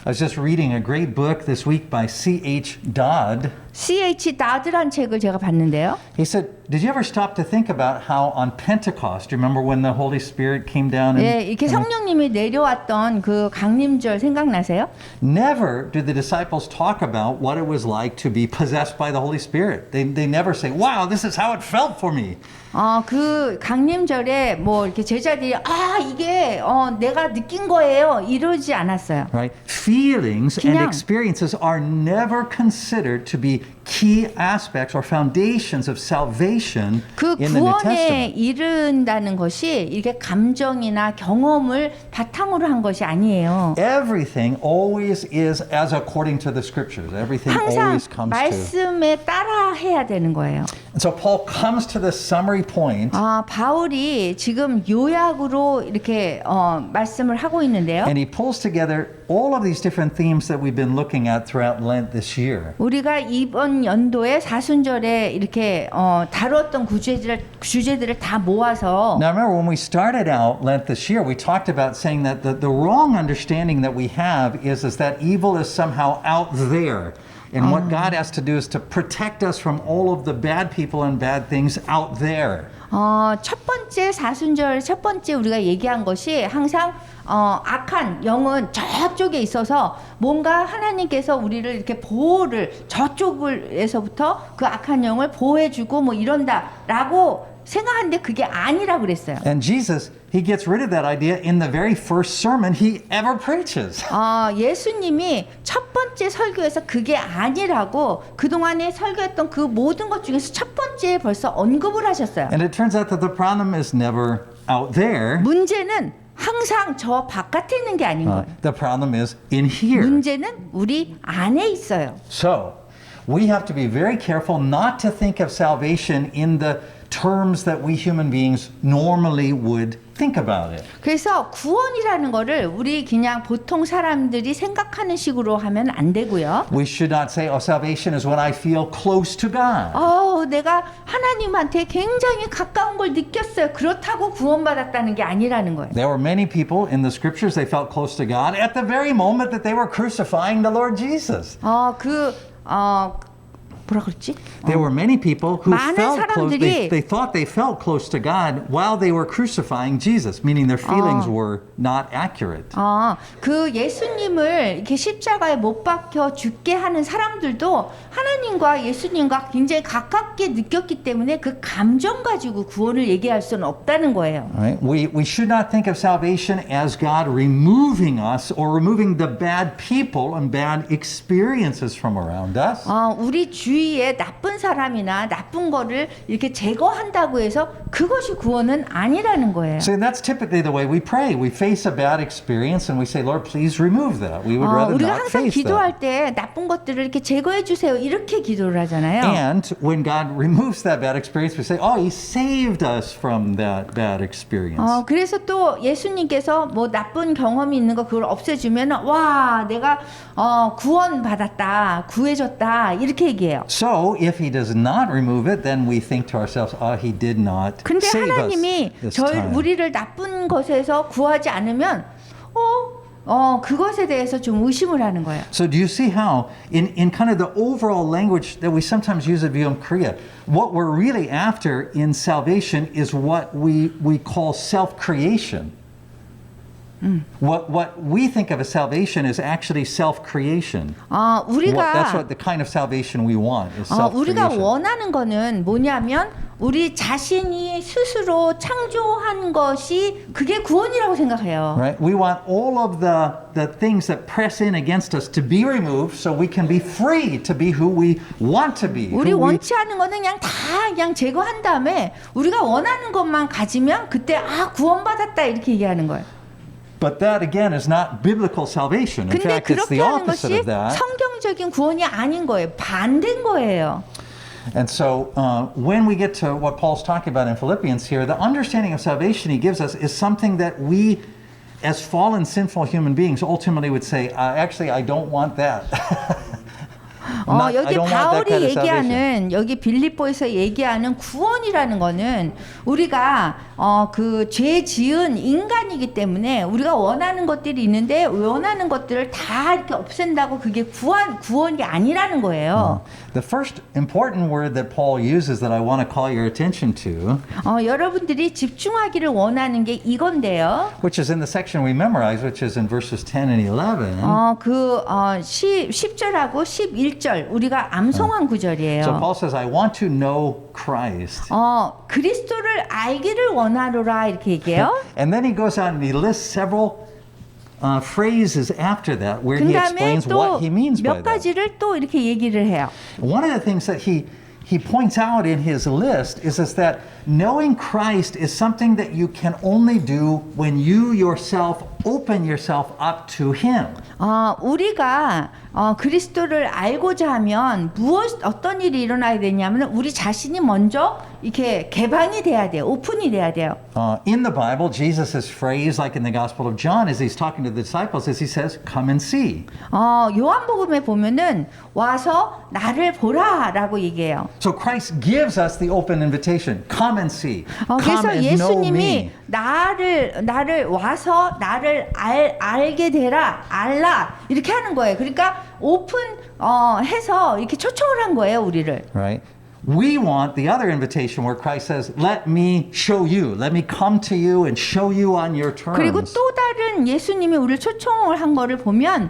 I was just reading a great book this week by C.H. Dodd. C.H. 다드란 책을 제가 봤는데요. He said, did you ever stop to think about how on Pentecost, do you remember when the Holy Spirit came down? 예, 이렇게 성령님이 내려왔던 그 강림절 생각나세요? Never do the disciples talk about what it was like to be possessed by the Holy Spirit. They never say, wow, this is how it felt for me. 그 강림절에 뭐 이렇게 제자들이 이게 내가 느낀 거예요. 이러지 않았어요. Right? Feelings and 그냥 experiences are never considered to be key aspects or foundations of salvation 그 in the New 구원에 Testament. 이른다는 것이 이렇게 감정이나 경험을 바탕으로 한 것이 아니에요. Everything always is as according to the scriptures. Everything 항상 always comes to. 말씀에 따라 해야 되는 거예요. And so Paul comes to the summary point. 바울이 지금 요약으로 이렇게 말씀을 하고 있는데요. And he pulls together all of these different themes that we've been looking at throughout Lent this year. 우리가 이번 연도에 사순절에 이렇게 다뤘던 주제들을 다 모아서 Now remember when we started out Lent this year, we talked about saying that the wrong understanding that we have is that evil is somehow out there. And what God has to do is to protect us from all of the bad people and bad things out there. 첫 번째 사순절 첫 번째 우리가 얘기한 것이 항상 악한 영은 저쪽에 있어서 뭔가 하나님께서 우리를 이렇게 보호를 저쪽에서부터 그 악한 영을 보호해주고 뭐 이런다라고 생각하는데 그게 아니라고 그랬어요. And Jesus, he gets rid of that idea in the very first sermon he ever preaches. 예수님이 첫 번째 설교에서 그게 아니라고 그동안에 설교했던 그 모든 것 중에서 첫 번째에 벌써 언급을 하셨어요. And it turns out that the problem is never out there. 문제는 항상 저 바깥에 있는 게 아닌 거예요. The problem is in here. 문제는 우리 안에 있어요. So, we have to be very careful not to think of salvation in the terms that we human beings normally would think about it. 그래서 구원이라는 거를 우리 그냥 보통 사람들이 생각하는 식으로 하면 안 되고요. We should not say, salvation is when I feel close to God. 내가 하나님한테 굉장히 가까운 걸 느꼈어요. 그렇다고 구원받았다는 게 아니라는 거예요. There were many people in the scriptures, they felt close to God at the very moment that they were crucifying the Lord Jesus. 뭐라 그랬지? There were many people who 많은 felt close. 사람들이 They thought they felt close to God while they were crucifying Jesus, meaning their feelings were not accurate. 그 예수님을 이렇게 십자가에 못 박혀 죽게 하는 사람들도 하나님과 예수님과 굉장히 가깝게 느꼈기 때문에 그 감정 가지고 구원을 얘기할 수는 없다는 거예요. Right? We should not think of salvation as God removing us or removing the bad people and bad experiences from around us. 우리 주위에 나쁜 사람이나 나쁜 거를 이렇게 제거한다고 해서 그것이 구원은 아니라는 거예요. So that's typically the way we pray. We face a bad experience and we say, Lord, please remove that. We would rather 우리가 not 항상 face that. 기도할 때 나쁜 것들을 이렇게 제거해 주세요. 이렇게 기도를 하잖아요. And when God removes that bad experience, we say, He saved us from that bad experience. 그래서 또 예수님께서 뭐 나쁜 경험이 있는 거 그걸 없애주면 와 내가 구원받았다 구해졌다 이렇게 얘기해요. So if He does not remove it, then we think to ourselves, He did not 근데 save us 하나님이 this time. 우리를 나쁜 것에서 구하지 않으면 그것에 대해서 좀 의심을 하는 거예요. So do you see how in kind of the overall language that we sometimes use at Viom Korea, what we're really after in salvation is what we call self-creation. What we think of as salvation is actually self-creation. That's what the kind of salvation we want is 우리가 self-creation. 원하는 거는 뭐냐면 우리 자신이 스스로 창조한 것이 그게 구원이라고 생각해요. Right? We want all of the things that press in against us to be removed so we can be free to be who we want to be. 우리 원치 않은 거는 그냥 제거한 다음에 우리가 원하는 것만 가지면 그때 구원받았다 이렇게 얘기하는 거예요. But that again is not biblical salvation. In 근데 fact, it's 그렇게 the 하는 opposite 것이 of that. 성경적인 구원이 아닌 거예요. 반대인 거예요. And so when we get to what Paul's talking about in Philippians here, the understanding of salvation he gives us is something that we, as fallen, sinful human beings, ultimately would say, actually, I don't want that. I 여기 don't want that 바울이 kind of salvation. 얘기하는 여기 빌립보에서 얘기하는 구원이라는 거는 우리가 그 죄 지은 인간이기 때문에 우리가 원하는 것들이 있는데 원하는 것들을 다 이렇게 없앤다고 그게 구원이 아니라는 거예요. The first important word that Paul uses that I want to call your attention to, 여러분들이 집중하기를 원하는 게 이건데요. which is in the section we memorized, which is in verses 10 and 11. 10절하고 11절 우리가 암송한 구절이에요. So Paul says, I want to know Christ. 그리스도를 알기를 원하노라 이렇게 얘기해요. And then he goes on and he lists several phrases after that where 그 he 다음에 explains what he means by 또 몇 that. 가지를 또 이렇게 얘기를 해요. One of the things that he points out in his list is that knowing Christ is something that you can only do when you yourself open yourself up to him. 우리가 그리스도를 알고자 하면 어떤 일이 일어나야 되냐면 우리 자신이 먼저 이렇게 개방이 돼야 돼요. 오픈이 돼야 돼요. In the Bible, Jesus is phrased like in the Gospel of John as he's talking to the disciples, as he says, "Come and see." 요한복음에 보면은 와서 나를 보라라고 얘기해요. So Christ gives us the open invitation. Come and see. Come 그래서 and know 예수님이 me. 나를 와서 나를 알게 되라, 알라 이렇게 하는 거예요. 그러니까 해서 이렇게 초청을 한 거예요, 우리를. Right? We want the other invitation where Christ says, "Let me show you. Let me come to you and show you on your terms." 그리고 또 다른 예수님이 우리를 초청을 한 거를 보면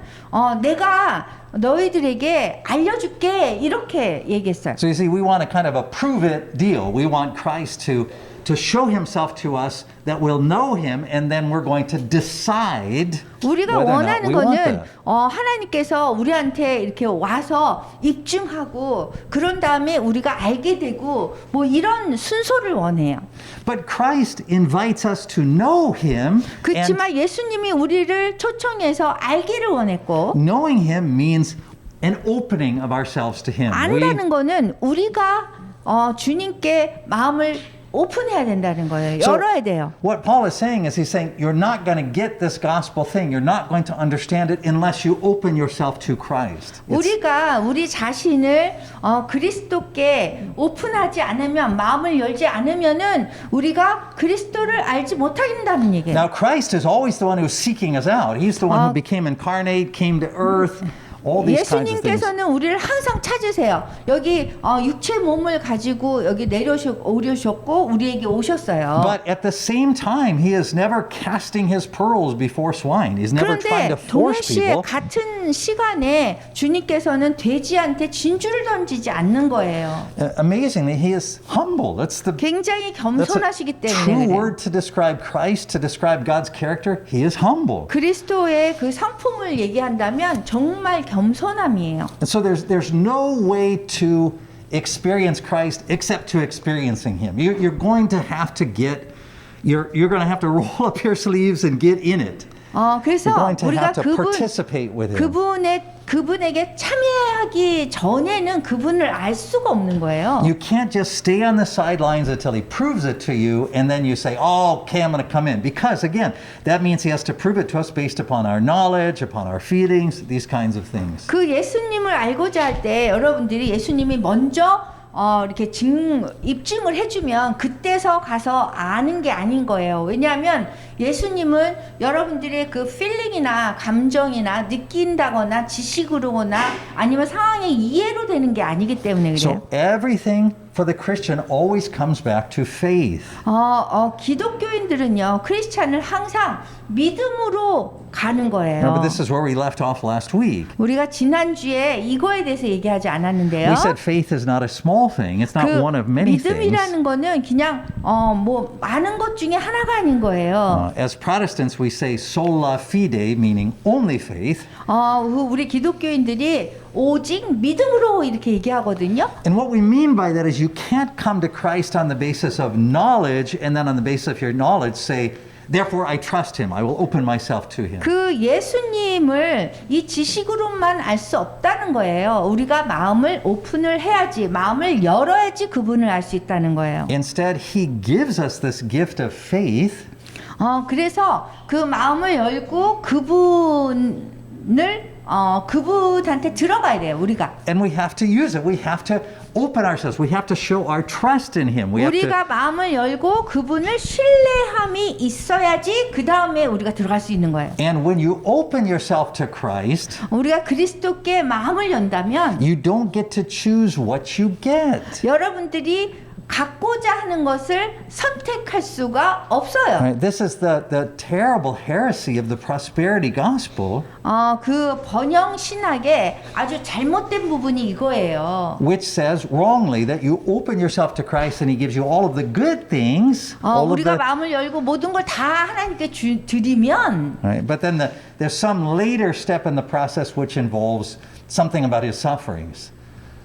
내가 너희들에게 알려줄게 이렇게 얘기했어요. So you see, we want a kind of a prove it deal. We want Christ to show himself to us that we'll know him and then we're going to decide 우리가 whether or not 원하는 we want 거는 that. 하나님께서 우리한테 이렇게 와서 입증하고 그런 다음에 우리가 알게 되고 뭐 이런 순서를 원해요. But Christ invites us to know him, and 그렇지만 예수님이 우리를 초청해서 알기를 원했고 knowing him means an opening of ourselves to him. 안다는 거는 우리가 주님께 마음을 오픈해야 된다는 거예요. 열어야 돼요. What Paul is saying is he's saying you're not going to get this gospel thing. You're not going to understand it unless you open yourself to Christ. 우리가 우리 자신을 그리스도께 오픈하지 않으면 마음을 열지 않으면은 우리가 그리스도를 알지 못한다는 얘기예요. Now Christ is always the one who's seeking us out. He's the one who became incarnate, came to earth. All these kinds of things. 예수님께서는 우리를 항상 찾으세요. 여기 육체 몸을 가지고 여기 오르셨고 우리에게 오셨어요. But at the same time, he is never casting his pearls before swine. He's never trying 그런데 to force 동시에 people. 같은 시간에 주님께서는 돼지한테 진주를 던지지 않는 거예요. Amazingly, he is humble. That's 굉장히 a 겸손하시기 때문에 true 그래요. word to describe Christ, to describe God's character. He is humble. 그리스도의 그 성품을 얘기한다면 정말 겸손함이에요. And so there's no way to experience Christ except to experiencing him. You're going to have to you're going to have to roll up your sleeves and get in it. 그래서 You're going to 우리가 have to participate with him. 그분에게 참여하기 전에는 그분을 알 수가 없는 거예요. You can't just stay on the sidelines until he proves it to you and then you say, oh, okay, I'm going to come in. Because again, that means he has to prove it to us based upon our knowledge, upon our feelings, these kinds of things. 그 예수님을 알고자 할 때 여러분들이 예수님이 먼저 이렇게 입증을 해주면 그때서 가서 아는 게 아닌 거예요. 왜냐하면 예수님은 여러분들의 그 필링이나 감정이나 느낀다거나 지식으로거나 아니면 상황의 이해로 되는 게 아니기 때문에 그래요. So everything for the Christian always comes back to faith. 기독교인들은요, 크리스찬을 항상 믿음으로 가는 거예요. Remember, this is where we left off last week. 우리가 지난주에 이거에 대해서 얘기하지 않았는데요. We said faith is not a small thing. It's not one of many things. 믿음이라는 거는 그냥 뭐 많은 것 중에 하나가 아닌 거예요. As Protestants, we say sola fide, meaning only faith. 우리 기독교인들이 오직 믿음으로 이렇게 얘기하거든요. And what we mean by that is you can't come to Christ on the basis of knowledge and then on the basis of your knowledge say, therefore I trust him. I will open myself to him. 그 예수님을 이 지식으로만 알 수 없다는 거예요. 우리가 마음을 오픈을 해야지, 마음을 열어야지 그분을 알 수 있다는 거예요. Instead, he gives us this gift of faith. 그래서 그 마음을 열고 그분을 그분한테 들어가야 돼요. 우리가. And we have to use it. We have to open ourselves. We have to show our trust in Him. We have to. 우리가 마음을 열고 그분을 신뢰함이 있어야지 그 다음에 우리가 들어갈 수 있는 거예요. And when you open yourself to Christ, 우리가 그리스도께 마음을 연다면 you don't get to choose what you get. 여러분들이 갖고자 하는 것을 선택할 수가 없어요. Right? This is the terrible heresy of the prosperity gospel, 그 번영 신학의 아주 잘못된 부분이 이거예요. which says wrongly that you open yourself to Christ and He gives you all of the good things. All of 우리가 the, 마음을 열고 모든 걸 다 하나님께 드리면 right? But then there's some later step in the process which involves something about His sufferings.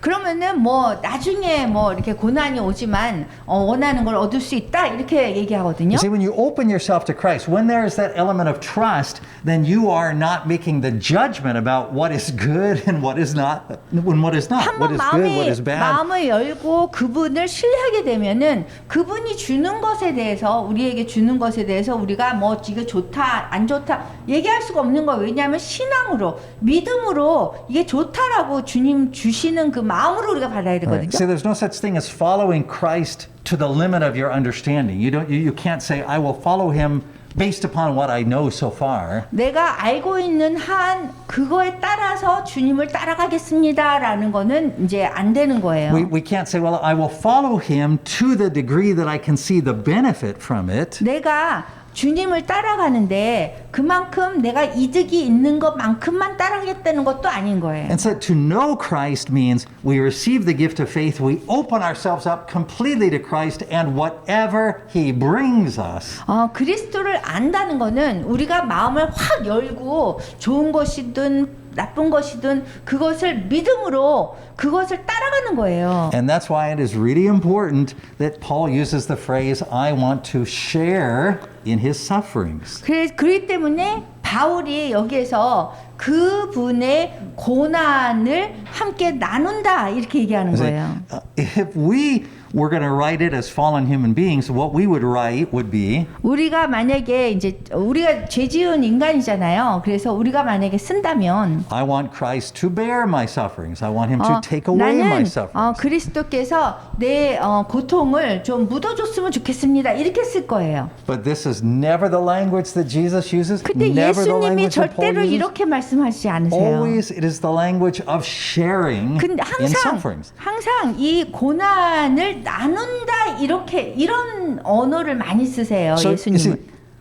그러면은 뭐 나중에 뭐 이렇게 고난이 오지만 원하는 걸 얻을 수 있다 이렇게 얘기하거든요. You see, when you open yourself to Christ, when there is that element of trust, then you are not making the judgment about what is good and what is not, what is not, what 한번 is good, what is bad. 마음을 열고 그분을 신뢰하게 되면은 그분이 주는 것에 대해서 우리에게 주는 것에 대해서 우리가 뭐 이게 좋다 안 좋다 얘기할 수가 없는 거예요. 왜냐하면 신앙으로 믿음으로 이게 좋다라고 주님 주시는 그 마음으로 우리가 받아야 되거든요. Right. See, there's no such thing as following Christ to the limit of your understanding. You can't say, I will follow Him based upon what I know so far. 내가 알고 있는 한 그거에 따라서 주님을 따라가겠습니다라는 거는 이제 안 되는 거예요. We can't say, well, I will follow Him to the degree that I can see the benefit from it. 내가 주님을 따라가는데 그만큼 내가 이득이 있는 것만큼만 따라가겠다는 것도 아닌 거예요. And so to know Christ means we receive the gift of faith, we open ourselves up completely to Christ and whatever He brings us. 그리스도를 안다는 거는 우리가 마음을 확 열고 좋은 것이든 나쁜 것이든 그것을 믿음으로 그것을 따라가는 거예요. And that's why it is really important that Paul uses the phrase, I want to share in his sufferings. 그렇기 때문에 바울이 여기에서 그분의 고난을 함께 나눈다 이렇게 얘기하는 거예요. If we were going to write it as fallen human beings, what we would write would be 우리가 만약에 이제 우리가 죄 지은 인간이잖아요. 그래서 우리가 만약에 쓴다면 I want Christ to bear my sufferings. I want him to take away my 나는 sufferings. 그리스도께서 내 고통을 좀 묻어줬으면 좋겠습니다. 이렇게 쓸 거예요. But this is never the language that Jesus uses. 근데 Never the 예수님이 language that Paul 절대로 uses. 이렇게 말씀하시지 않으세요. Always it is the language of sharing 근데 in sufferings. 항상 이 고난을 나눈다 이런 언어를 많이 쓰세요. So, you 예수님은. see,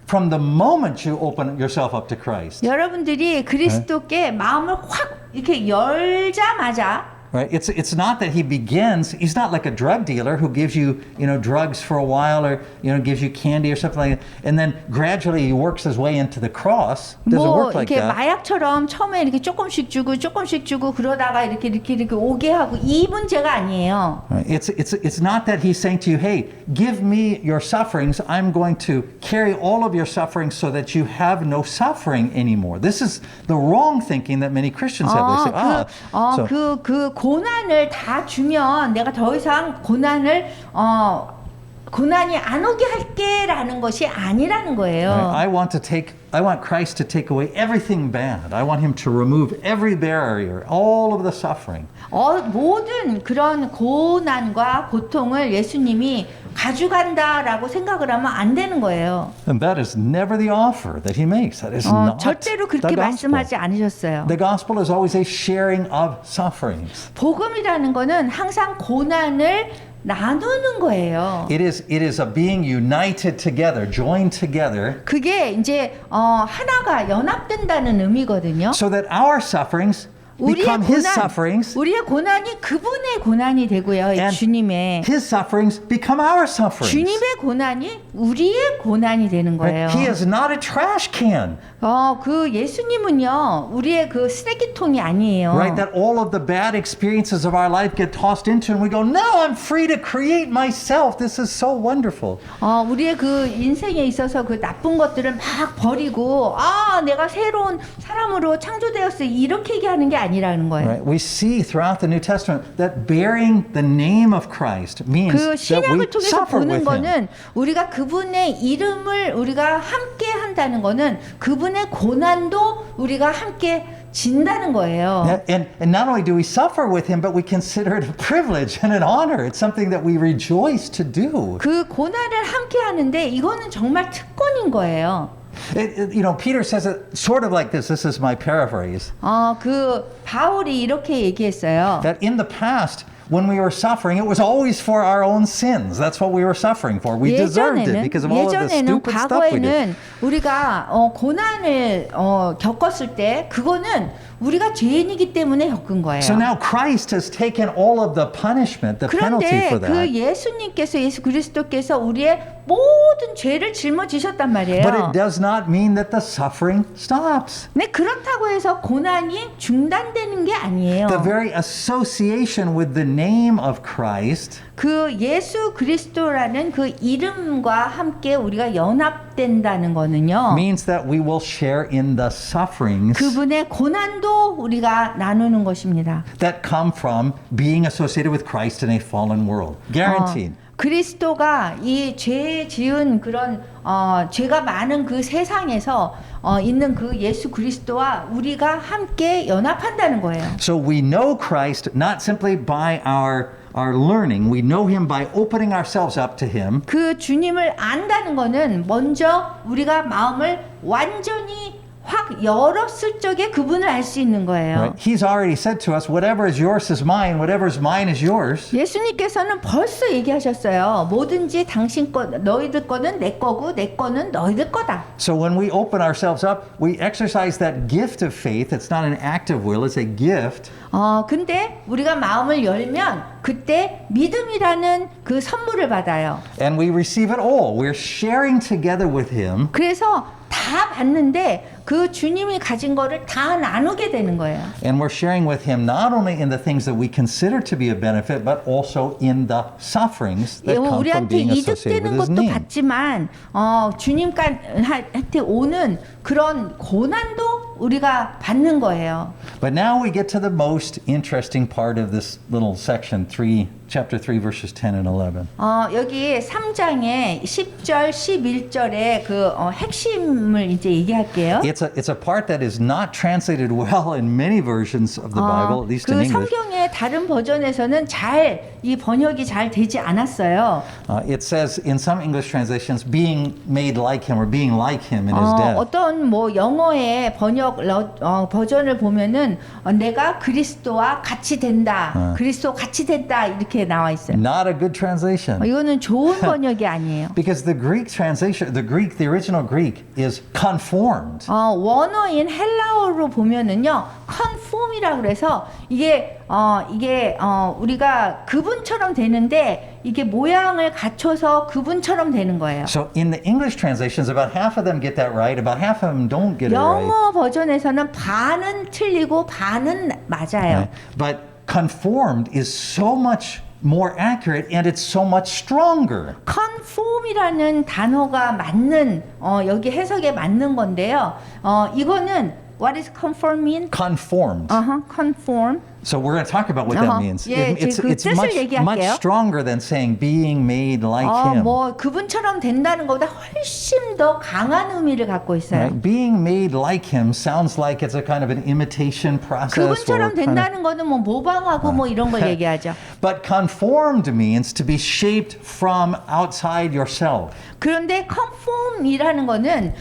from the moment you open yourself up to Christ, 여러분들이 그리스도께 마음을 확 이렇게 열자마자 right? It's not that he begins. He's not like a drug dealer who gives you, drugs for a while, or gives you candy or something like that, and then gradually he works his way into the cross. It doesn't 뭐 work like 이렇게 that. 마약처럼 처음에 이렇게 조금씩 주고 그러다가 이렇게 오게 하고 이 문제가 아니에요. Right? It's not that he's saying to you, hey, give me your sufferings. I'm going to carry all of your sufferings so that you have no suffering anymore. This is the wrong thinking that many Christians have. They say, 그 고난을 다 주면 내가 더 이상 고난이 안 오게 할게라는 것이 아니라는 거예요. I want Christ to take away everything bad. I want him to remove every barrier, all of the suffering. 모든 그런 고난과 고통을 예수님이 가져간다라고 생각을 하면 안 되는 거예요. And that is never the offer that he makes. That is not 절대로 그렇게 the gospel. 말씀하지 않으셨어요. The gospel is always a sharing of sufferings. 복음이라는 거는 항상 고난을 나누는 거예요. It is a being united together, joined together, 그게 이제 하나가 연합된다는 의미거든요. so that our sufferings become his sufferings, 우리의 고난이 그분의 고난이 되고요. and 주님의 his sufferings become our sufferings. 주님의 고난이 우리의 고난이 되는 거예요. He is not a trash can. 그 예수님은요, 우리의 그 쓰레기통이 아니에요. Right, that all of the bad experiences of our life get tossed into, and we go, "No, I'm free to create myself. This is so wonderful." 우리의 그 인생에 있어서 그 나쁜 것들을 막 버리고, 내가 새로운 사람으로 창조되었어. 이렇게 얘기하는 게 아니라는 거예요. Right, we see throughout the New Testament that bearing the name of Christ means 그 that we 신약을 통해서 suffer 보는 with him. 거는 우리가 그분의 이름을 우리가 함께 한다는 거는 그분의 고난도 우리가 함께 진다는 거예요. And not only do we suffer with him, but we consider it a privilege and an honor. It's something that we rejoice to do. 그 고난을 함께 하는데 이거는 정말 특권인 거예요. Peter says it sort of like this. This is my paraphrase. 그 바울이 이렇게 얘기했어요. That in the past, when we were suffering, it was always for our own sins. That's what we were suffering for. We deserved it because of all of the stupid stuff we did. 과거에는 우리가 고난을 겪었을 때 그거는 우리가 죄인이기 때문에 겪은 거예요. So now Christ has taken all of the punishment, the penalty 그런데 for 그 that. 예수님께서 예수 그리스도께서 우리의 모든 죄를 짊어지셨단 말이에요. But it does not mean that the suffering stops. 네, 그렇다고 해서 고난이 중단되는 게 아니에요. The very association with the name of Christ 그 예수 그리스도라는 그 이름과 함께 우리가 연합된다는 거는요. means that we will share in the sufferings 그분의 고난도 우리가 나누는 것입니다. that come from being associated with Christ in a fallen world. Guaranteed. 그리스도가 이 죄 지은 그런 죄가 많은 그 세상에서 있는 그 예수 그리스도와 우리가 함께 연합한다는 거예요. So we know Christ not simply by our learning. We know him by opening ourselves up to him. 그 주님을 안다는 거는 먼저 우리가 마음을 완전히 확 열었을 적에 그분을 알 수 있는 거예요. Right? He's already said to us, whatever is yours is mine, whatever is mine is yours. 예수님께서는 벌써 얘기하셨어요. 뭐든지 당신 거, 너희들 거는 내 거고 내 거는 너희들 거다. So when we open ourselves up, we exercise that gift of faith. It's not an act of will, it's a gift. 근데 우리가 마음을 열면 그때 믿음이라는 그 선물을 받아요. And we receive it all. We're sharing together with him. 그래서 다 받는데 그 주님이 가진 거를 다 나누게 되는 거예요. And we're sharing with him not only in the things that we consider to be a benefit, but also in the sufferings that come from 우리한테 being associated 이득되는 with his 것도 name. 받지만 주님한테 오는 그런 고난도 우리가 받는 거예요. But now we get to the most interesting part of this little section, chapter 3, verses 10 and 11. 여기 3장의 10절, 11절의 그 핵심을 이제 얘기할게요. It's a part that is not translated well in many versions of the Bible, at least in 그 English. 성경의 다른 버전에서는 이 번역이 잘 되지 않았어요. It says in some English translations, being made like him or being like him in his death. 어떤 영어의 버전을 보면은 내가 그리스도와 같이 된다, 그리스도 같이 된다 이렇게 나와 있어요. Not a good translation. 이거는 좋은 번역이 아니에요. Because the Greek translation, the original Greek is conformed. 원어인 헬라어로 보면은요, conform이라고 그래서 이게 우리가 그분처럼 되는데 이게 모양을 갖춰서 그분처럼 되는 거예요. So in the English translations, about half of them get that right, about half of them don't get it right. 영어 버전에서는 반은 틀리고 반은 맞아요. But conformed is so much more accurate and it's so much stronger. conform이라는 단어가 맞는 여기 해석에 맞는 건데요. 이거는 what is conform mean? Conformed. conform. So we're going to talk about what that means. 예, It's 그 뜻을 much 얘기할게요. stronger than saying being made like him. 그분처럼 된다는 것보다 훨씬 더 강한 의미를 갖고 있어요. Right? Being made like him sounds like it's a kind of an imitation process. 그분처럼 or kind of, 된다는 거는 모방하고 이런 걸 얘기하죠. but conformed means to be shaped from outside yourself. 그런데 conform이라는 거는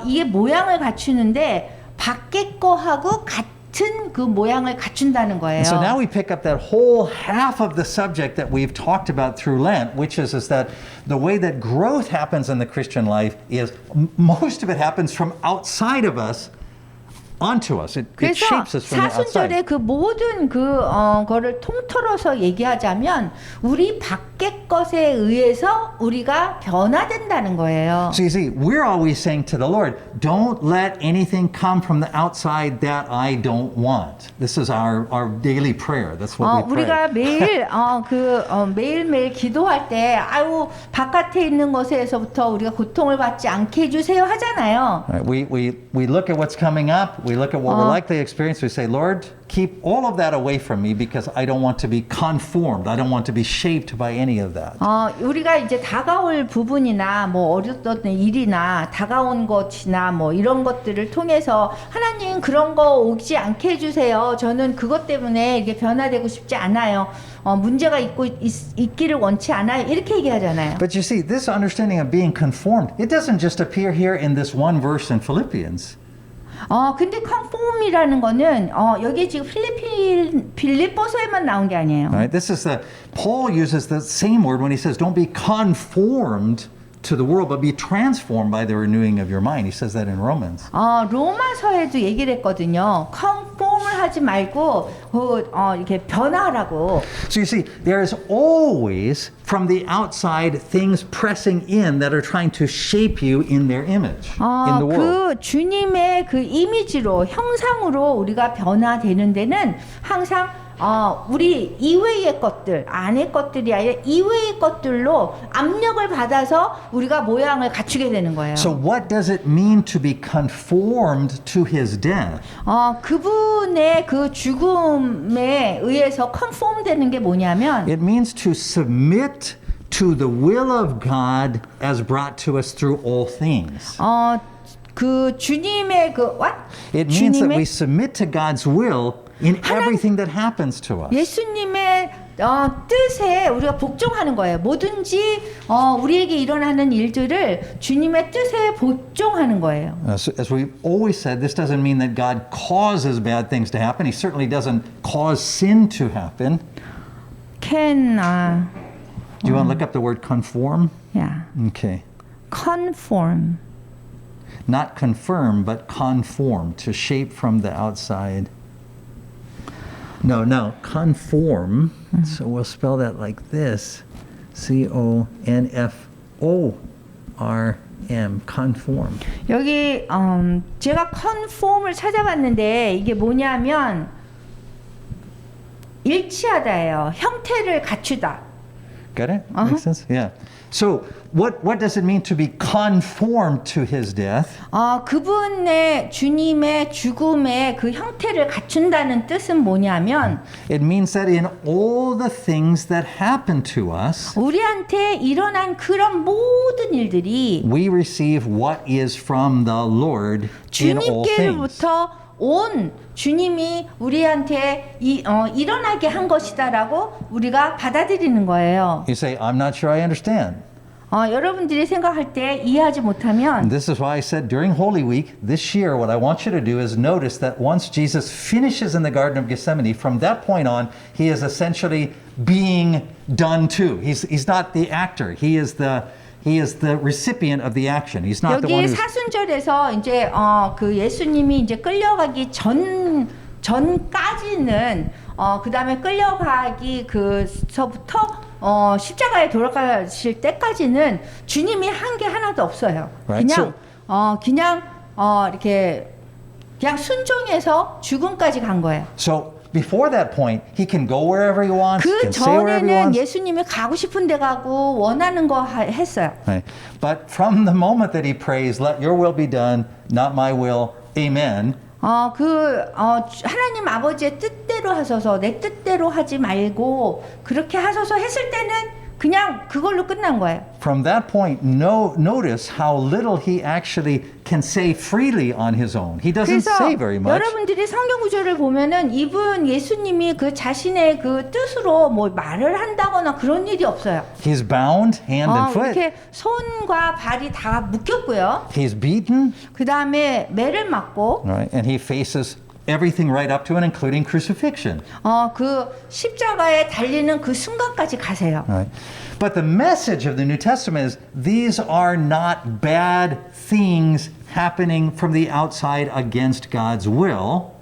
이게 모양을 갖추는데 밖에 거하고 같은 그 모양을 갖춘다는 거예요. And so now we pick up that whole half of the subject that we've talked about through Lent, which is that the way that growth happens in the Christian life is most of it happens from outside of us onto us. It 그래서 shapes us from the outside. 사순절의 그 모든 거를 통틀어서 얘기하자면 우리 밖의 것에 의해서 우리가 변화된다는 거예요. So you see, we're always saying to the Lord, don't let anything come from the outside that I don't want. This is our daily prayer. That's what we pray. 우리가 매일 매일매일 기도할 때 바깥에 있는 것에서부터 우리가 고통을 받지 않게 해주세요 하잖아요. Right, we look at what's coming up. We look at what we're likely to experience. We say, Lord, keep all of that away from me because I don't want to be conformed. I don't want to be shaped by any of that. 우리가 이제 다가올 부분이나 뭐 어렸던 일이나 다가온 것이나 뭐 이런 것들을 통해서 하나님 그런 거 오지 않게 해주세요. 저는 그것 때문에 이게 변화되고 싶지 않아요. 문제가 있기를 원치 않아요. 이렇게 얘기하잖아요. But you see, this understanding of being conformed, it doesn't just appear here in this one verse in Philippians. 근데 컨폼이라는 거는 여기 지금 빌립보서에만 나온 게 아니에요. Right? This is Paul uses the same word when he says, don't be conformed to the world, but be transformed by the renewing of your mind. He says that in Romans. 로마서에도 얘기를 했거든요. 컨폼을 하지 말고 이렇게 변화하라고. So you see, there is always from the outside things pressing in that are trying to shape you in their image in the world. 그 주님의 그 이미지로 형상으로 우리가 변화되는 데는 항상 우리 이외의 것들, 안의 것들이 아니라 이외의 것들로 압력을 받아서 우리가 모양을 갖추게 되는 거예요. So what does it mean to be conformed to his death? 그분의 그 죽음에 의해서 컨폼 되는 게 뭐냐면 It means to submit to the will of God as brought to us through all things. 그 주님의 그 what? It means that we submit to God's will in everything that happens to us. 예수님의 뜻에 우리가 복종하는 거예요. 뭐든지 우리에게 일어나는 일들을 주님의 뜻에 복종하는 거예요. So as we've always said, this doesn't mean that God causes bad things to happen. He certainly doesn't cause sin to happen. Do you want to look up the word conform? Yeah. Okay. Conform. Not confirm, but conform, to shape from the outside. No, conform. So we'll spell that like this. C-O-N-F-O-R-M. conform. 여기 제가 conform을 찾아봤는데 이게 뭐냐면 일치하다예요. 형태를 갖추다. Got it? Makes sense? Yeah. So what does it mean to be conformed to his death? 그분의 주님의 죽음의 그 형태를 갖춘다는 뜻은 뭐냐면 It means that in all the things that happen to us, 우리한테 일어난 그런 모든 일들이 we receive what is from the Lord in all things. 주님께로부터 온 주님이 우리한테 일어나게 한 것이다라고 우리가 받아들이는 거예요. You say, I'm not sure I understand. 여러분들이 생각할 때 이해하지 못하면 This is why I said during Holy Week this year, what I want you to do is notice that once Jesus finishes in the Garden of Gethsemane, from that point on, he is essentially being done to. He's not the actor. He is the recipient of the action. He's not the one 여기 who's... 사순절에서 이제 그 예수님이 이제 끌려가기 전까지는 그 다음에 끌려가기 그서부터 십자가에 돌아가실 때까지는 주님이 한 게 하나도 없어요. Right. 그냥 이렇게 그냥 순종해서 죽음까지 간 거예요. So before that point, he can go wherever he wants, 그 can say wherever he 전에는 wants. 예수님이 가고 싶은 데 가고 원하는 거 했어요. Right. But from the moment that he prays, let your will be done, not my will, amen. 하나님 아버지의 뜻대로 하소서, 내 뜻대로 하지 말고 그렇게 하소서 했을 때는 그냥 그걸로 끝난 거예요. From that point, notice how little he actually can say freely on his own. He doesn't 그래서 say very much. 여러분들이 성경 구절을 보면은 이분 예수님이 그 자신의 그 뜻으로 뭐 말을 한다거나 그런 일이 없어요. He's bound hand and foot. 이렇게 손과 발이 다 묶였고요. He's beaten. 그 다음에 매를 맞고, Right, and he faces everything right up to and including crucifixion. 그 십자가에 달리는 그 순간까지 가세요. Right. But the message of the New Testament is these are not bad things happening from the outside against God's will.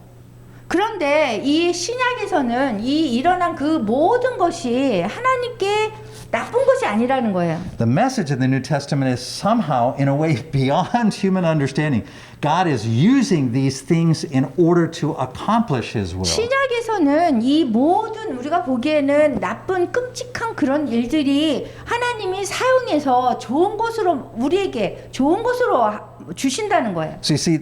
그런데 이 신약에서는 이 일어난 그 모든 것이 하나님께 나쁜 것이 아니라는 거예요. The message of the New Testament is somehow, in a way, beyond human understanding. God is using these things in order to accomplish His will. 신약에서는 이 모든 우리가 보기에는 나쁜 끔찍한 그런 일들이 하나님이 사용해서 좋은 것으로 우리에게 좋은 것으로 주신다는 거예요. So you see,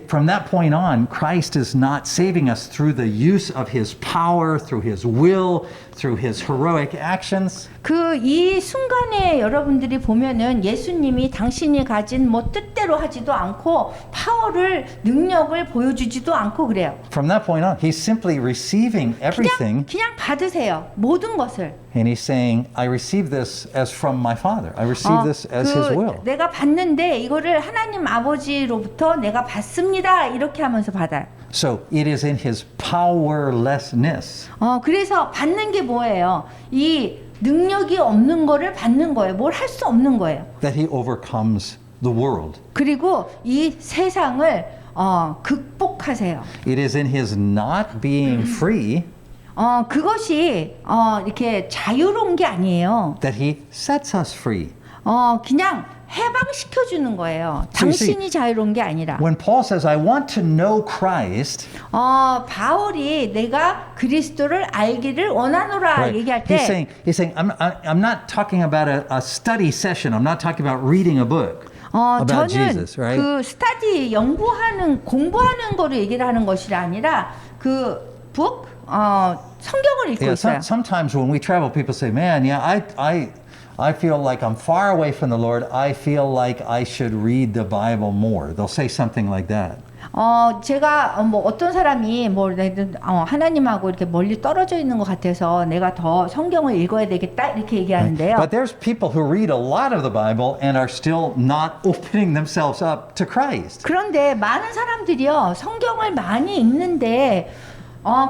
From that point on, Christ is not saving us through the use of his power, through his will, through his heroic actions. 그 이 순간에 여러분들이 보면은 예수님이 당신이 가진 뭐 뜻대로 하지도 않고 파워를 능력을 보여주지도 않고 그래요. From that point on, he's simply receiving everything. 그냥 받으세요. 모든 것을. And he's saying, I receive this as from my Father. I receive this as his will. 내가 받는데 이거를 하나님 아버지로부터 내가 받습니다. 이렇게 하면서 받아요. So it is in his powerlessness. 그래서 받는 게 뭐예요? 이 능력이 없는 거를 받는 거예요. 뭘 할 수 없는 거예요. That he overcomes the world. 그리고 이 세상을 극복하세요. It is in his not being free 그것이 이렇게 자유로운 게 아니에요. that he sets us free. 그냥 해방시켜 주는 거예요. So you see, 당신이 자유로운 게 아니라. When Paul says, I want to know Christ, 바울이 내가 그리스도를 알기를 원하노라 얘기할 때 he's saying, I'm not talking about a study session. I'm not talking about reading a book about 저는 Jesus, right? 그 스터디 공부하는 거를 얘기를 하는 것이 아니라 그 book 성경을 읽고 있어요. Sometimes when we travel, people say, man, yeah, I feel like I'm far away from the Lord. I feel like I should read the Bible more. They'll say something like that. 제가 뭐 어떤 사람이 하나님하고 이렇게 멀리 떨어져 있는 것 같아서 내가 더 성경을 읽어야 되겠다 이렇게 얘기하는데요. But there's people who read a lot of the Bible and are still not opening themselves up to Christ. 그런데 많은 사람들이요 성경을 많이 읽는데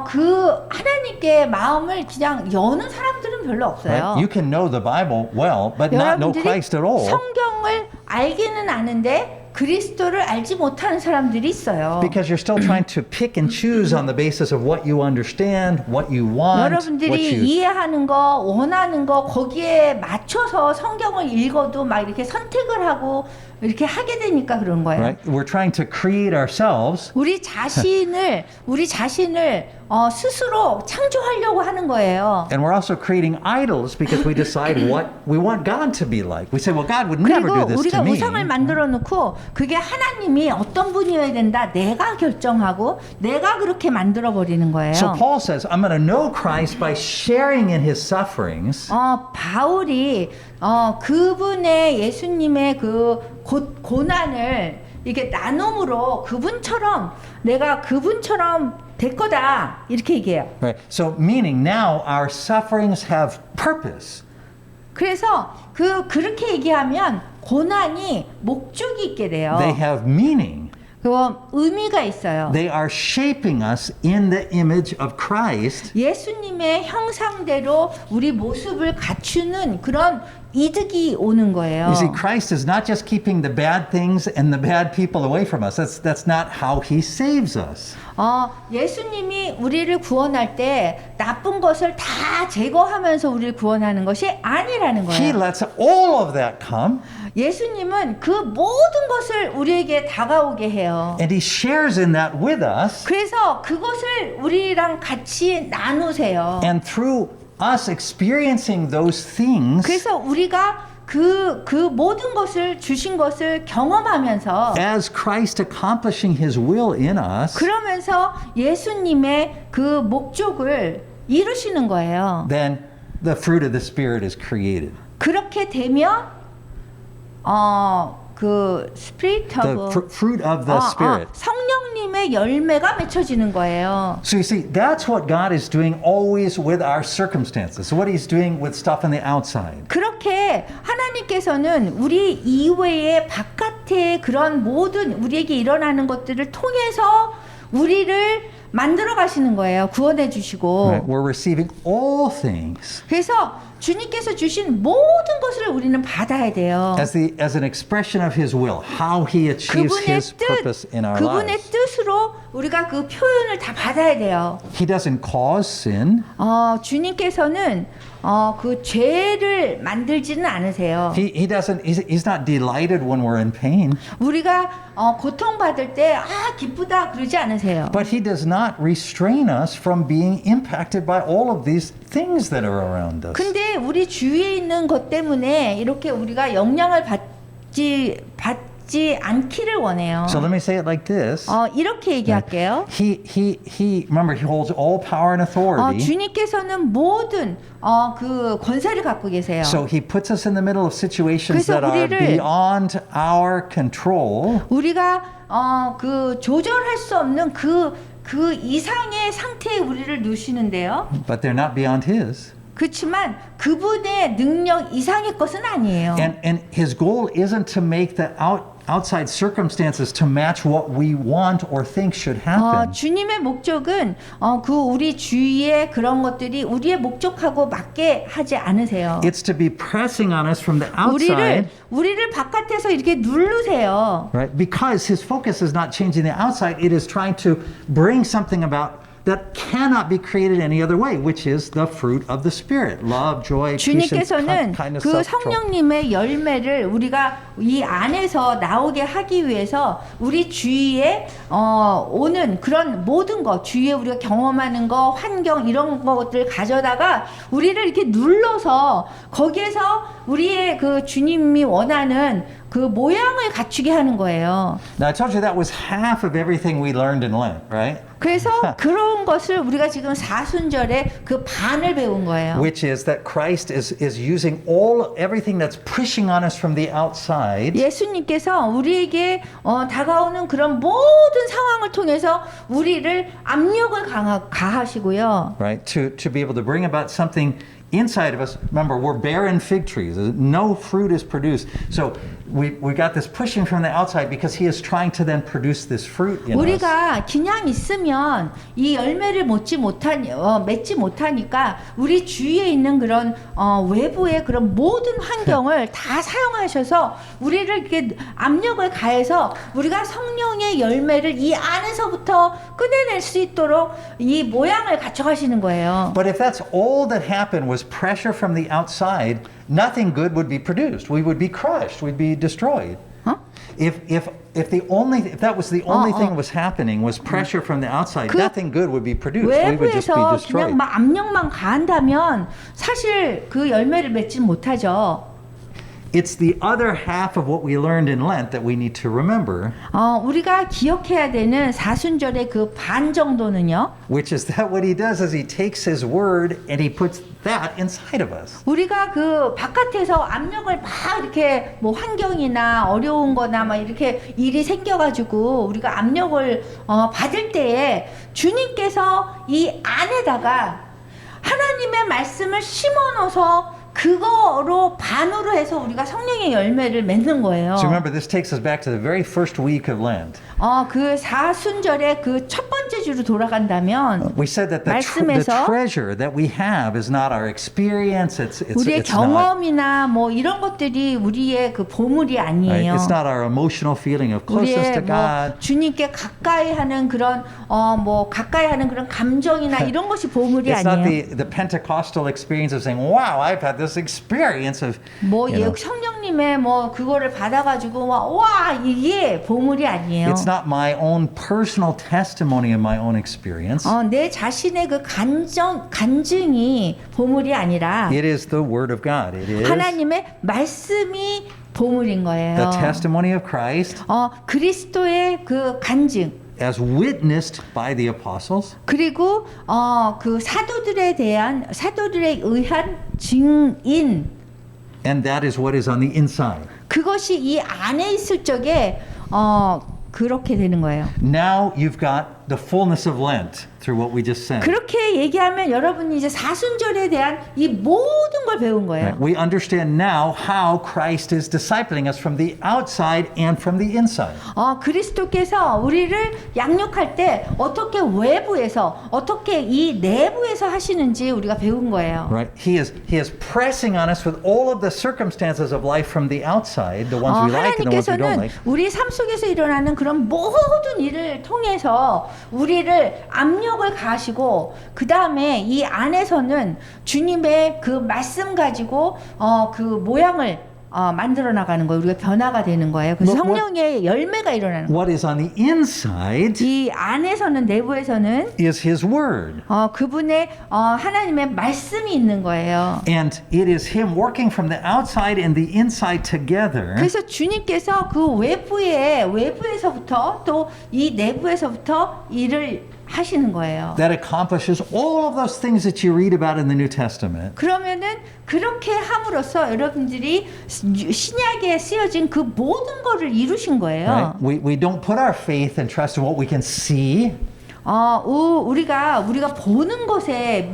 그 하나님께 마음을 그냥 여는 사람들은 별로 없어요. Right? You can know the Bible well, but not know Christ at all. 성경을 알기는 아는데 그리스도를 알지 못하는 사람들이 있어요. Because you're still trying to pick and choose on the basis of what you understand, what you want, what 여러분들이 you... 이해하는 거, 원하는 거 거기에 맞춰서 성경을 읽어도 막 이렇게 선택을 하고 이렇게 하게 되니까 그런 거예요. Right? We're trying to create ourselves. 우리 자신을 스스로 창조하려고 하는 거예요. And we're also creating idols because we decide what we want God to be like. We say, well, God would never do 그리고 this 우리가 to me. 우상을 만들어 놓고 그게 하나님이 어떤 분이어야 된다 내가 결정하고 내가 그렇게 만들어 버리는 거예요. So Paul says, I'm going to know Christ by sharing in his sufferings. 바울이 그분의 예수님의 그 고난을 이게 나눔으로 내가 그분처럼 될 거다 이렇게 얘기해요. Right. So meaning now our sufferings have purpose. 그래서 그렇게 얘기하면 고난이 목적이 있게 돼요. They have meaning. 그 의미가 있어요. They are shaping us in the image of Christ. 예수님의 형상대로 우리 모습을 갖추는 그런 이득이 오는 거예요. You see, Christ is not just keeping the bad things and the bad people away from us. That's not how he saves us. 예수님이 우리를 구원할 때 나쁜 것을 다 제거하면서 우리를 구원하는 것이 아니라는 He 거예요. lets all of that come. 예수님은 그 모든 것을 우리에게 다가오게 해요. And he shares in that with us. 그래서 그것을 우리랑 같이 나누세요. And through us experiencing those things, 그래서 우리가 그 모든 것을 주신 것을 경험하면서 as Christ accomplishing his will in us, 그러면서 예수님의 그 목적을 이루시는 거예요. then the fruit of the Spirit is created. 그렇게 되면 그 spirit The of fruit of the Spirit. 성령님의 열매가 맺혀지는 거예요. So you see, that's what God is doing always with our circumstances. So what he's doing with stuff on the outside. 그렇게 하나님께서는 우리 이외의 바깥의 그런 모든 우리에게 일어나는 것들을 통해서 우리를 만들어 가시는 거예요. 구원해 주시고. Right? We're receiving all things 그래서 주님께서 주신 모든 것을 우리는 받아야 돼요. as an expression of his will, how he achieves his purpose in our 그분의 lives. 뜻으로 우리가 그 표현을 다 받아야 돼요. He doesn't cause sin. 주님께서는 그 죄를 만들지는 않으세요. He doesn't. He's not delighted when we're in pain. 우리가 고통받을 때 기쁘다 그러지 않으세요. But he does not restrain us from being impacted by all of these things that are around us. 근데 우리 주위에 있는 것 때문에 이렇게 우리가 영향을 받지 받지 않기를 원해요. So let me say it like this. 이렇게 얘기할게요. Remember, he holds all power and authority. 주님께서는 모든 그 권세를 갖고 계세요. So he puts us in the middle of situations that are beyond our control. 우리가 그 조절할 수 없는 그 이상의 상태에 우리를 두시는데요. But they're not beyond his. 그렇지만 그분의 능력 이상의 것은 아니에요. And his goal isn't to make the outside circumstances to match what we want or think should happen. 주님의 목적은 그 우리 주위의 그런 것들이 우리의 목적하고 맞게 하지 않으세요. It's to be pressing on us from the outside. 우리를 바깥에서 이렇게 누르세요. Right? Because his focus is not changing the outside, it is trying to bring something about that cannot be created any other way, which is the fruit of the Spirit. Love, joy, patience, 주님께서는 kindness, 그 self-control. 성령님의 열매를 우리가 이 안에서 나오게 하기 위해서 우리 주위에 오는 그런 모든 것, 주위에 우리가 경험하는 거, 환경 이런 것들을 가져다가 우리를 이렇게 눌러서 거기에서 우리의 그 주님이 원하는 그 모양을 갖추게 하는 거예요. Now I told you that was half of everything we learned in Lent, right? 그래서 그런 것을 우리가 지금 사순절에 그 반을 배운 거예요. Which is that Christ is using everything that's pushing on us from the outside. 예수님께서 우리에게 다가오는 그런 모든 상황을 통해서 우리를 압력을 가하시고요. Right? To be able to bring about something inside of us. Remember, we're barren fig trees. No fruit is produced. So we got this pushing from the outside because he is trying to then produce this fruit in us. 우리가 그냥 있으면 이 열매를 맺지 못하니까 우리 주위에 있는 그런 외부의 그런 모든 환경을 다 사용하셔서 우리를 이렇게 압력을 가해서 우리가 성령의 열매를 이 안에서부터 꺼내낼 수 있도록 이 모양을 갖춰가시는 거예요. But if that's all that happened was pressure from the outside, nothing good would be produced. We would be crushed. We'd be destroyed. If that was the only thing that was happening was pressure from the outside, nothing good would be produced. We would just be 외부에서 destroyed. 그냥 막 압력만 가한다면 사실 그 열매를 맺지 못하죠. It's the other half of what we learned in Lent that we need to remember. 우리가 기억해야 되는 사순절의 그 반 정도는요. Which is that what he does is he takes his word and he puts that inside of us. 우리가 그 바깥에서 압력을 막 이렇게 뭐 환경이나 어려운 거나 막 이렇게 일이 생겨가지고 우리가 압력을 받을 때에 주님께서 이 안에다가 하나님의 말씀을 심어넣어서 그거로 반으로 해서 우리가 성령의 열매를 맺는 거예요. So remember, this takes us back to the very first week of Lent. 그 사순절의 그 첫 번째 주로 돌아간다면 We said that the treasure that we have is not our experience. 우리의 it's not. 경험이나 뭐 이런 것들이 우리의 그 보물이 아니에요. Right? It's not our emotional feeling of closeness to 우리의 God. 뭐 주님께 가까이하는 그런 뭐 가까이하는 그런 감정이나 이런 것이 보물이 It's not 아니에요. the Pentecostal experience of saying, "Wow, I've had this experience of." 뭐 성령님의 뭐 그거를 받아가지고 와 이게 보물이 아니에요. It's not my own personal testimony of my own experience. 내 자신의 그 간증이 보물이 아니라 It is the Word of God. It is 하나님의 말씀이 보물인 거예요. the testimony of Christ 그리스도의 그 간증. as witnessed by the apostles. 그리고 그 사도들에 의한 증인. And that is what is on the inside. 그것이 이 안에 있을 적에 그렇게 되는 거예요. Now you've got the fullness of Lent through what we just said. 그렇게 얘기하면 여러분이 이제 사순절에 대한 이 모든 걸 배운 거예요. Right? We understand now how Christ is discipling us from the outside and from the inside. 그리스도께서 우리를 양육할 때 어떻게 외부에서 어떻게 이 내부에서 하시는지 우리가 배운 거예요. Right? He is pressing on us with all of the circumstances of life from the outside, the ones we like and the ones we don't 하나님께서는 like. 우리 삶 속에서 일어나는 그런 모든 일을 통해서 우리를 압력을 가하시고 그 다음에 이 안에서는 주님의 그 말씀 가지고 그 모양을 만들어 나가는 거예요. 우리가 변화가 되는 거예요. 그래서 What- 성령의 열매가 일어나는 거예요. What is on the inside 이 안에서는 내부에서는 is His Word. 그분의 하나님의 말씀이 있는 거예요. And it is Him working from the outside and the inside together 그래서 주님께서 그 외부에서부터 또 이 내부에서부터 일을 하시는 거예요. that accomplishes all of those things that you read about in the New Testament. 그러면은 그렇게 함으로써 여러분들이 신약에 쓰여진 그 모든 거를 이루신 거예요. Right? We don't put our faith and trust in what we can see. 우리가 보는 것에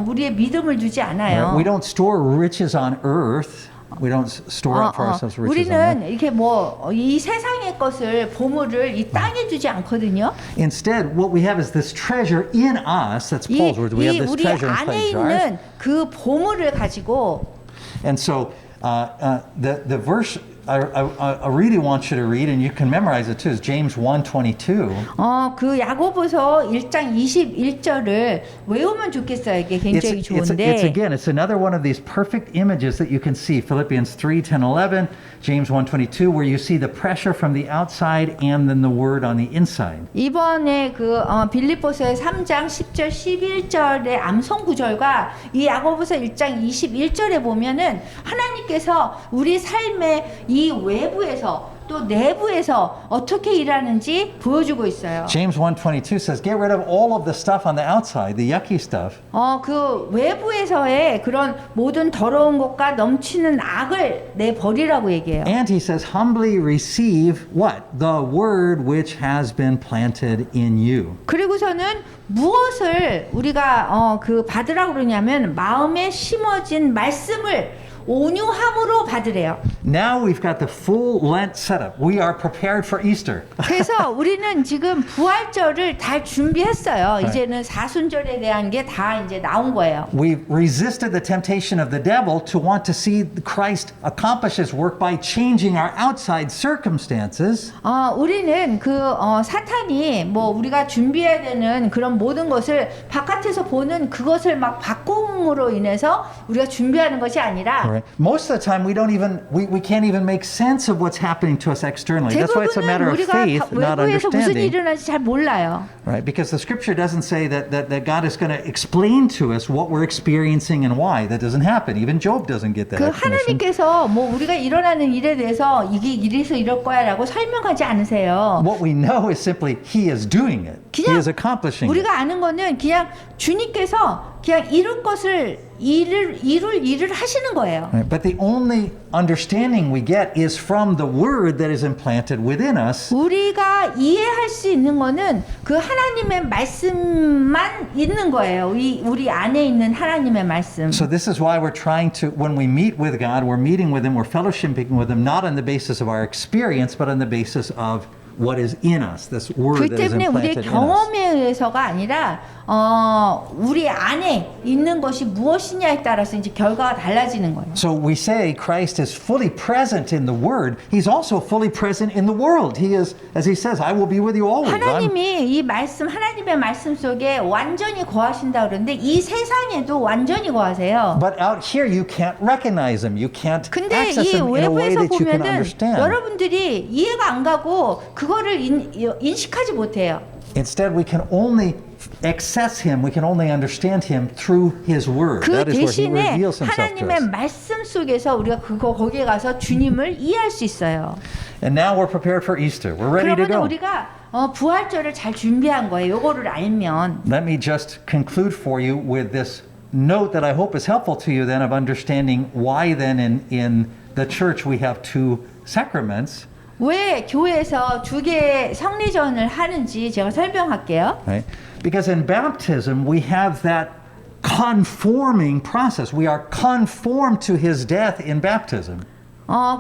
우리의 믿음을 두지 않아요. Right? We don't store riches on earth. We don't store up for ourselves riches on earth. 우리는 이렇게 이 세상의 것을 보물을 이 땅에 두지 않거든요. Instead, what we have is this treasure in us. That's Paul's words. We have this 우리 treasure in 안에 clay jars. 있는 그 보물을 가지고 And so the verse I really want you to read, and you can memorize it too, is James 1:22. 그 야고보서 1장 21절을 외우면 좋겠어요. 이게 굉장히 좋은데. It's another one of these perfect images that you can see. Philippians 3:10, 11, James 1:22, where you see the pressure from the outside and then the word on the inside. 이번에 빌립보서의 3장 10절 11절의 암송 구절과 이 야고보서 1장 21절에 보면은 하나님께서 우리 삶의 이 외부에서 또 내부에서 어떻게 일하는지 보여주고 있어요. James 1:22 says, "Get rid of all of the stuff on the outside, the yucky stuff." 그 외부에서의 그런 모든 더러운 것과 넘치는 악을 내버리라고 얘기해요. And he says, "Humbly receive what? The word which has been planted in you." 그리고서는 무엇을 우리가 받으라고 그러냐면 마음에 심어진 말씀을 온유함으로 받으래요. Now we've got the full Lent setup. We are prepared for Easter. 그래서 우리는 지금 부활절을 다 준비했어요. 이제는 사순절에 대한 게 다 이제 나온 거예요. We've resisted the temptation of the devil to want to see Christ accomplish his work by changing our outside circumstances. 우리는 사탄이 우리가 준비해야 되는 그런 모든 것을 바깥에서 보는 그것을 막 바꿈으로 인해서 우리가 준비하는 것이 아니라 Right. Most of the time, we can't even make sense of what's happening to us externally. That's why it's a matter 대부분은 of 우리가 faith, not 외부에서 무슨 일이 understanding. 일어나는지 잘 몰라요. Right? Because the Scripture doesn't say that God is going to explain to us what we're experiencing and why. That doesn't happen. Even Job doesn't get that 그 explanation. 하나님께서 우리가 일어나는 일에 대해서 이게 이래서 이럴 거야라고 설명하지 않으세요. What we know is simply He is doing it. He 그냥 is accomplishing it. 우리가 아는 거는 그냥 주님께서 그냥 이룰 것을 이룰 일을 하시는 거예요. Right. But the only understanding we get is from the Word that is implanted within us. 우리가 이해할 수 있는 거는 그 하나님의 말씀만 있는 거예요. 우리 안에 있는 하나님의 말씀. So this is why we're trying to, when we meet with God, we're meeting with Him, we're fellowshipping with Him, not on the basis of our experience, but on the basis of what is in us, this word 그 that is 때문에 우리의 implanted in us. 경험에 의해서가 아니라 우리 안에 있는 것이 무엇이냐에 따라서 이제 결과가 달라지는 거예요. So we say Christ is fully present in the Word. He's also fully present in the world. He is, as He says, I will be with you always. 하나님이 이 말씀, 하나님의 말씀 속에 완전히 거하신다 그러는데 이 세상에도 완전히 거하세요. But out here you can't recognize Him. You can't 근데 access 이 Him in a way 외부에서 that you can 보면은 understand. 여러분들이 이해가 안 가고 그거를 인식하지 못해요. Instead, we can only access Him, we can only understand Him through His Word. 그 That is where He 대신에 reveals Himself to 하나님의 us. 말씀 속에서 우리가 거기에 가서 주님을 이해할 수 있어요. And now we're prepared for Easter. We're ready to 그러면 go. 우리가 부활절을 잘 준비한 거예요. 요거를 알면. Let me just conclude for you with this note that I hope is helpful to you then of understanding why then in the church we have two sacraments. 왜 교회에서 두 개의 성리전을 하는지 제가 설명할게요. Right? Because in baptism we have that conforming process. We are conformed to His death in baptism.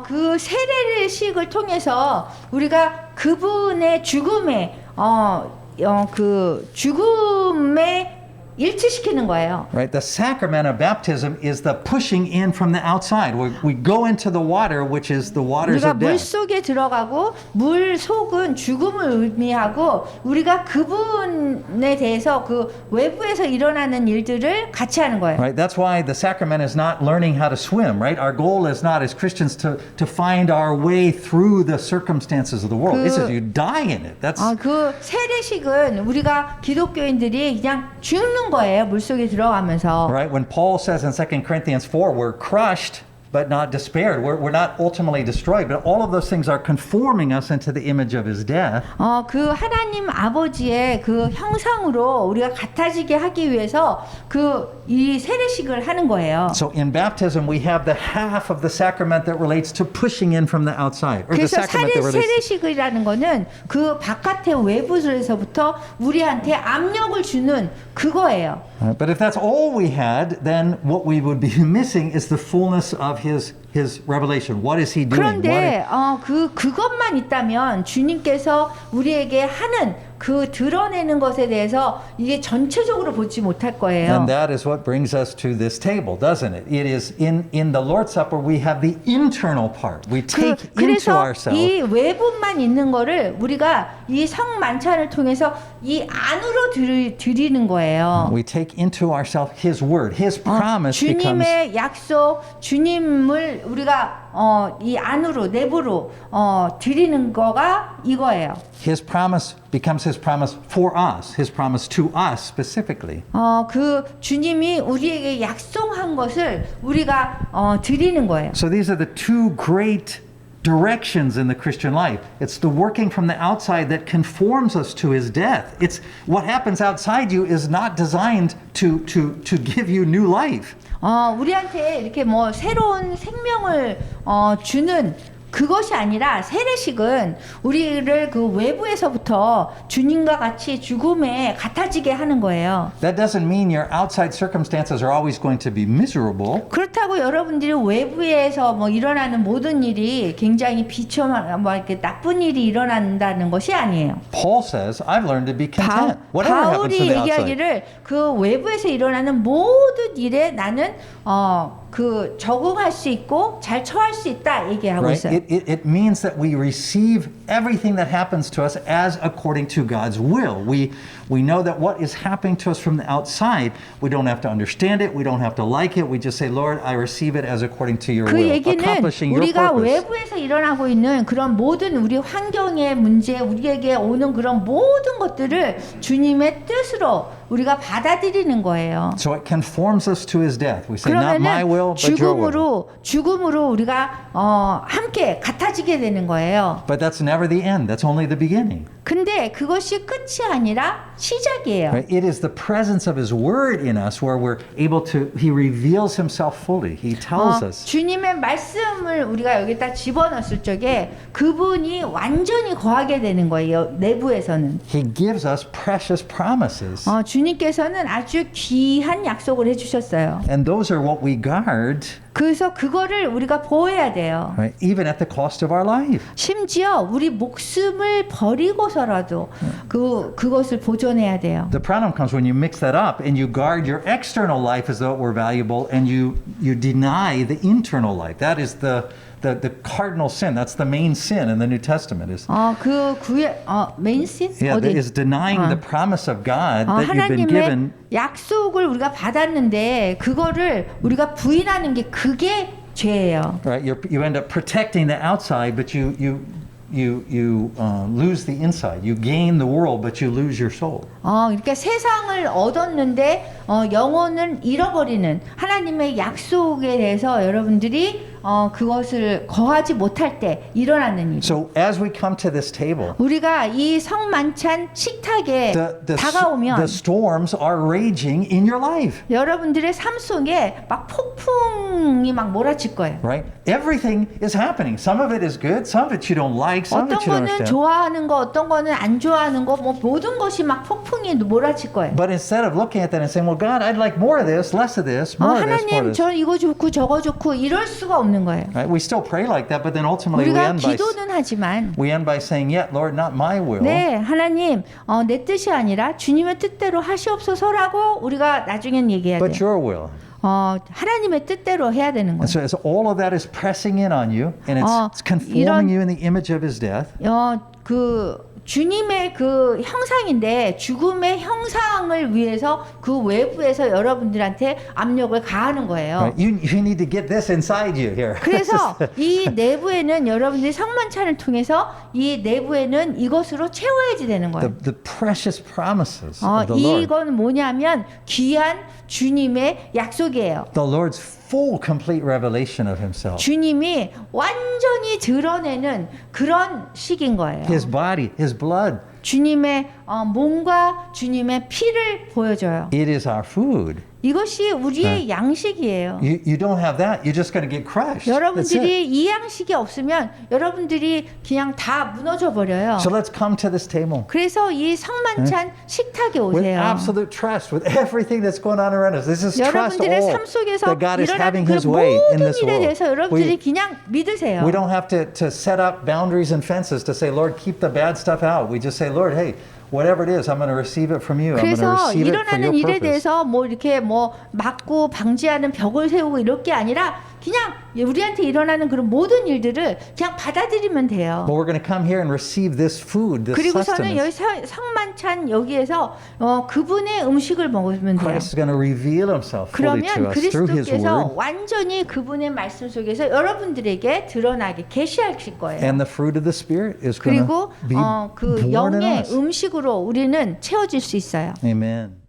그 세례식을 통해서 우리가 그분의 죽음에 그 죽음에 일치시키는 거예요. Right? The sacrament of baptism is the pushing in from the outside. We go into the water, which is the waters 우리가 of 물 death. 속에 들어가고 물 속은 죽음을 의미하고 우리가 그분에 대해서 그 외부에서 일어나는 일들을 같이 하는 거예요. Right? That's why the sacrament is not learning how to swim, right? Our goal is not as Christians to find our way through the circumstances of the world. It's just you die in it. That's 그 세례식은 우리가 기독교인들이 그냥 죽는 거예요. 물 속에 들어가면서. right. When Paul says in 2 Corinthians 4, we're crushed but not despaired. We're not ultimately destroyed, but all of those things are conforming us into the image of his death. 그 하나님 아버지의 그 형상으로 우리가 같아지게 하기 위해서 이 세례식을 하는 거예요. So in baptism, we have the half of the sacrament that relates to pushing in from the outside, or the 그래서 sacrament that relates. 세례식이라는 거는 그 바깥의 외부에서부터 우리한테 압력을 주는 그거예요. But if that's all we had, then what we would be missing is the fullness of his revelation. What is he doing? 그런데 그것만 있다면 주님께서 우리에게 하는 그 드러내는 것에 대해서 이게 전체적으로 보지 못할 거예요. And that is what brings us to this table, doesn't it? It is in the Lord's Supper we have the internal part. We take into 그래서 ourselves. 이 외부만 있는 거를 우리가 이 성만찬을 통해서 이 안으로 드리는 거예요. We take into ourselves His word, His promise becomes. 주님의 약속, 주님을 우리가 이 안으로 내부로 드리는 거가 이거예요. His promise becomes His promise for us, His promise to us specifically. 그 주님이 우리에게 약속한 것을 우리가 드리는 거예요. So these are the two great directions in the Christian life. It's the working from the outside that conforms us to His death. It's what happens outside you is not designed to give you new life. 우리한테 이렇게 뭐 새로운 생명을 주는 그것이 아니라 세례식은 우리를 그 외부에서부터 주님과 같이 죽음에 같아지게 하는 거예요. That doesn't mean your outside circumstances are always going to be miserable. 그렇다고 여러분들이 외부에서 뭐 일어나는 모든 일이 굉장히 비참한 뭐 이렇게 나쁜 일이 일어난다는 것이 아니에요. Paul says, I've learned to be content. Whatever happens 바울이 to the outside. 얘기하기를 그 외부에서 일어나는 모든 일에 나는 그 적응할 수 있고 잘 처할 수 있다 얘기하고 Right? 있어요. It means that we receive everything that happens to us as according to God's will. We know that what is happening to us from the outside, we don't have to understand it, we don't have to like it. We just say, Lord, I receive it as according to your 그 will, 얘기는 accomplishing your 우리가 purpose. 외부에서 일어나고 있는 그런 모든 우리 환경의 문제, 우리에게 오는 그런 모든 것들을 주님의 뜻으로 우리가 받아들이는 거예요. So it conforms us to His death. We say, not my will, but your will. 죽음으로 우리가 함께 같아지게 되는 거예요. But that's never the end. That's only the beginning. 근데 그것이 끝이 아니라 시작이에요. Right? It is the presence of His Word in us where we're able to, He reveals Himself fully. He tells us. 주님의 말씀을 우리가 여기다 집어넣었을 적에 그분이 완전히 거하게 되는 거예요. 내부에서는. He gives us precious promises. 주님께서는 아주 귀한 약속을 해주셨어요. And those are what we guard, 그래서 그거를 우리가 보호해야 돼요. right? Even at the cost of our life. 심지어 우리 목숨을 버리고서라도 그것을 보존해야 돼요. The problem comes when you mix that up and you guard your external life as though it were valuable and you deny the internal life. That is the cardinal sin. That's the main sin in the New Testament. Is 메인신 yeah, 어디? is denying the promise of God that you've been 하나님의 given. 약속을 우리가 받았는데 그거를 우리가 부인하는 게 그게 죄예요. Right, you end up protecting the outside, but you lose the inside. You gain the world, but you lose your soul. 그러니까 세상을 얻었는데 영혼을 잃어버리는 하나님의 약속에 대해서 여러분들이 그것을 거하지 못할 때 일어나는 일. So as we come to this table, 우리가 이 성만찬 식탁에 다가오면 the storms are raging in your life. 여러분들의 삶 속에 막 폭풍이 막 몰아칠 거예요. Right? Everything is happening. Some of it is good, some of it you don't like, some of 어떤 it you don't 거는 understand. 좋아하는 거, 어떤 거는 안 좋아하는 거, 뭐 모든 것이 막 폭풍이 몰아칠 거예요. But instead of looking at that and saying, well, God, I'd like more of this, less of this, more of this, more 하나님, of this. 저 이거 좋고 저거 좋고 이럴 수가 없는 없는 거예요. Right? We still pray like that, but then ultimately 우리가 기도는 하지만 we end by saying, "Yeah, Lord, not my will." 네, 하나님 내 뜻이 아니라 주님의 뜻대로 하시옵소서라고 우리가 나중엔 얘기해야 But 돼요. your will. 하나님의 뜻대로 해야 되는 And 거예요. so as all of that is pressing in on you, and it's conforming you in the image of His death. 그 주님의 그 형상인데 죽음의 형상을 위해서 그 외부에서 여러분들한테 압력을 가하는 거예요. Right? You need to get this inside you here. 그래서 이 내부에는 여러분들이 성만찬을 통해서 이 내부에는 이것으로 채워야지 되는 거예요. the precious promises of the Lord. 이건 뭐냐면 귀한 주님의 약속이에요. The Lord's full, complete revelation of Himself. 주님이 완전히 드러내는 그런 시기인 거예요. His body, His blood. 주님의 몸과 주님의 피를 보여줘요. It is our food. 이것이 우리의 양식이에요. You don't have that, you're just going to get crushed. That's it. 여러분들이 이 양식이 없으면 여러분들이 그냥 다 무너져 버려요. So let's come to this table 그래서 이 성만찬 식탁에 with 오세요. absolute trust, with everything that's going on around us. This is trust 여러분들의 all 삶 속에서 that God is having 일어나는 그 His way in 모든 this 일에 world. 대해서 여러분들이 그냥 믿으세요. We don't have to set up boundaries and fences to say, Lord, keep the bad stuff out. We just say, Lord, hey, whatever it is, I'm going to receive it from you. I'm going to 그래서 receive it for 일어나는 your 일에 purpose. 대해서 뭐 이렇게 뭐 막고 방지하는 벽을 세우고 이럴 게 아니라 그냥 우리한테 일어나는 그런 모든 일들을 그냥 받아들이면 돼요. But we're going to come here and receive this food, this 그리고서는 여기 sustenance. 성만찬 여기에서 그분의 음식을 먹으면 돼요. Christ is going to reveal Himself fully to 그러면 us through His 그리스도께서 Word. 완전히 그분의 말씀 속에서 여러분들에게 드러나게 계시하실 거예요. And the fruit of the Spirit is going 그리고 to be 그 born in 영의 us. 음식으로 우리는 채워질 수 있어요. Amen.